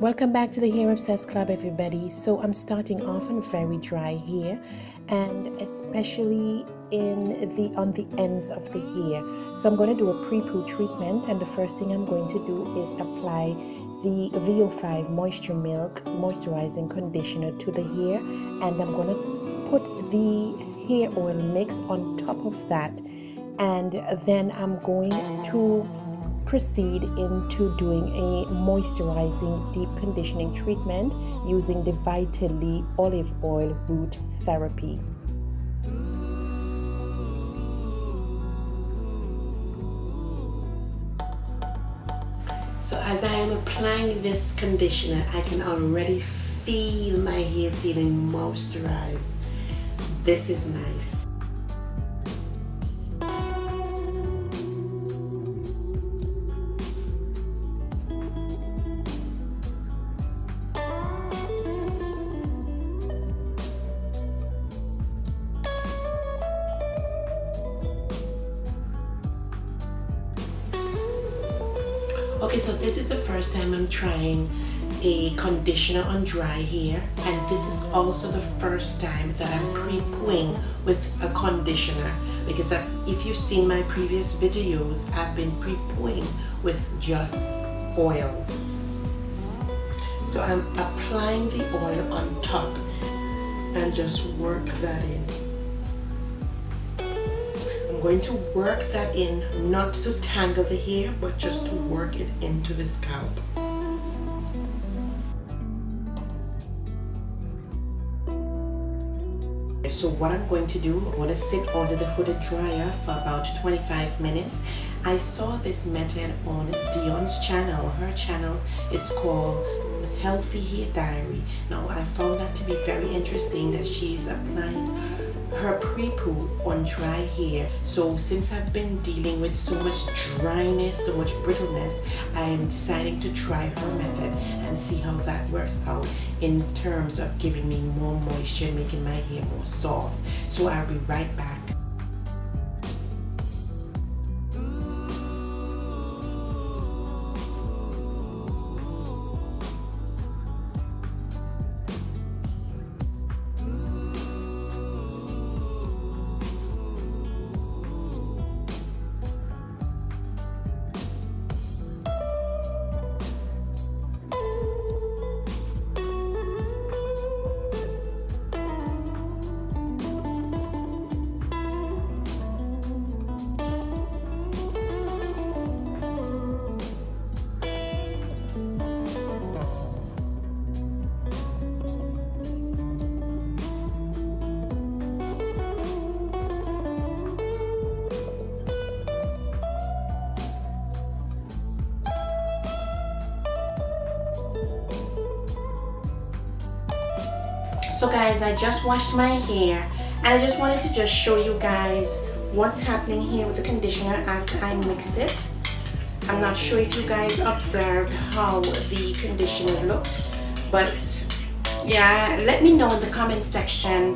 Welcome back to the Hair Obsessed Club, everybody. So I'm starting off on very dry hair, and especially on the ends of the hair. So I'm going to do a pre-poo treatment, and the first thing I'm going to do is apply the VO5 Moisture Milk Moisturizing Conditioner to the hair, and I'm going to put the hair oil mix on top of that, and then I'm going to proceed into doing a moisturizing deep conditioning treatment using the Vitale olive oil root therapy. So as I am applying this conditioner, I can already feel my hair feeling moisturized. This is nice. Okay, so this is the first time I'm trying a conditioner on dry hair, and this is also the first time that I'm pre-pooing with a conditioner, because if you've seen my previous videos, I've been pre-pooing with just oils. So I'm applying the oil on top and just work that in. I'm going to work that in, not to tangle the hair, but just to work it into the scalp. So what I'm going to do, I'm going to sit under the hooded dryer for about 25 minutes. I saw this method on Dion's channel. Her channel is called Healthy Hair Diary. Now I found that to be very interesting, that she's applying her pre-poo on dry hair. So since I've been dealing with so much dryness, so much brittleness, I am deciding to try her method and see how that works out in terms of giving me more moisture, making my hair more soft. So I'll be right back. So guys, I just washed my hair, and I just wanted to just show you guys what's happening here with the conditioner after I mixed it. I'm not sure if you guys observed how the conditioner looked, but yeah, let me know in the comment section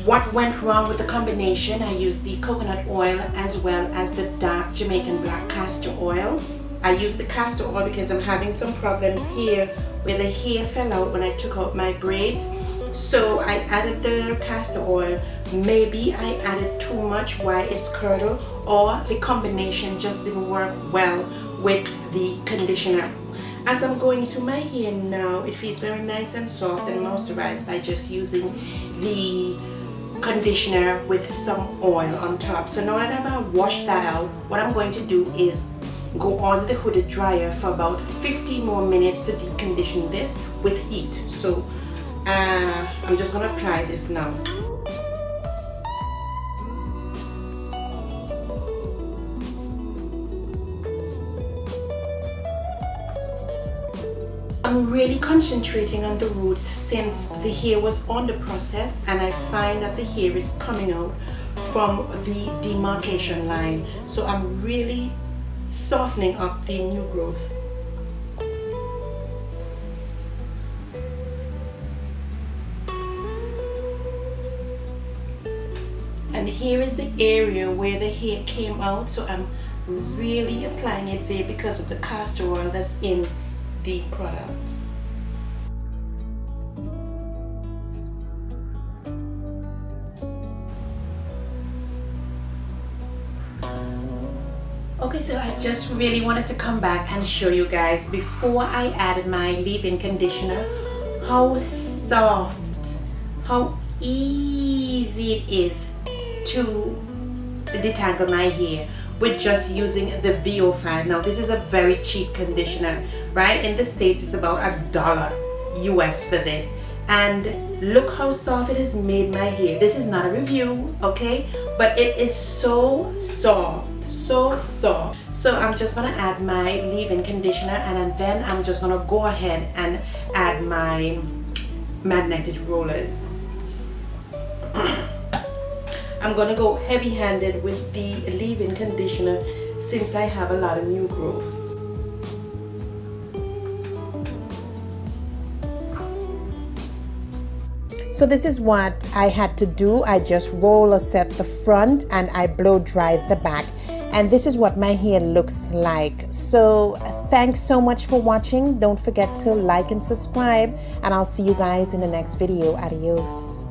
what went wrong with the combination. I used the coconut oil as well as the dark Jamaican black castor oil. I used the castor oil because I'm having some problems here where the hair fell out when I took out my braids. So I added the castor oil. Maybe I added too much while it's curdled, or the combination just didn't work well with the conditioner. As I'm going through my hair now, it feels very nice and soft and moisturized by just using the conditioner with some oil on top. So now that I've washed that out, what I'm going to do is go on the hooded dryer for about 15 more minutes to deep condition this with heat. So I'm just going to apply this now. I'm really concentrating on the roots since the hair was on the process, and I find that the hair is coming out from the demarcation line. So I'm really softening up the new growth. And here is the area where the hair came out, so I'm really applying it there because of the castor oil that's in the product. Okay, so I just really wanted to come back and show you guys before I added my leave-in conditioner how soft, how easy it is to detangle my hair with just using the VO5. Now this is a very cheap conditioner, right? In the States it's about $1 US for this, and look how soft it has made my hair. This is not a review, okay, but it is so soft, so soft. So I'm just gonna add my leave-in conditioner, and then I'm just gonna go ahead and add my magnetic rollers. I'm gonna go heavy-handed with the leave-in conditioner since I have a lot of new growth. So this is what I had to do. I just roller set the front and I blow dried the back. And this is what my hair looks like. So thanks so much for watching. Don't forget to like and subscribe, and I'll see you guys in the next video. Adios.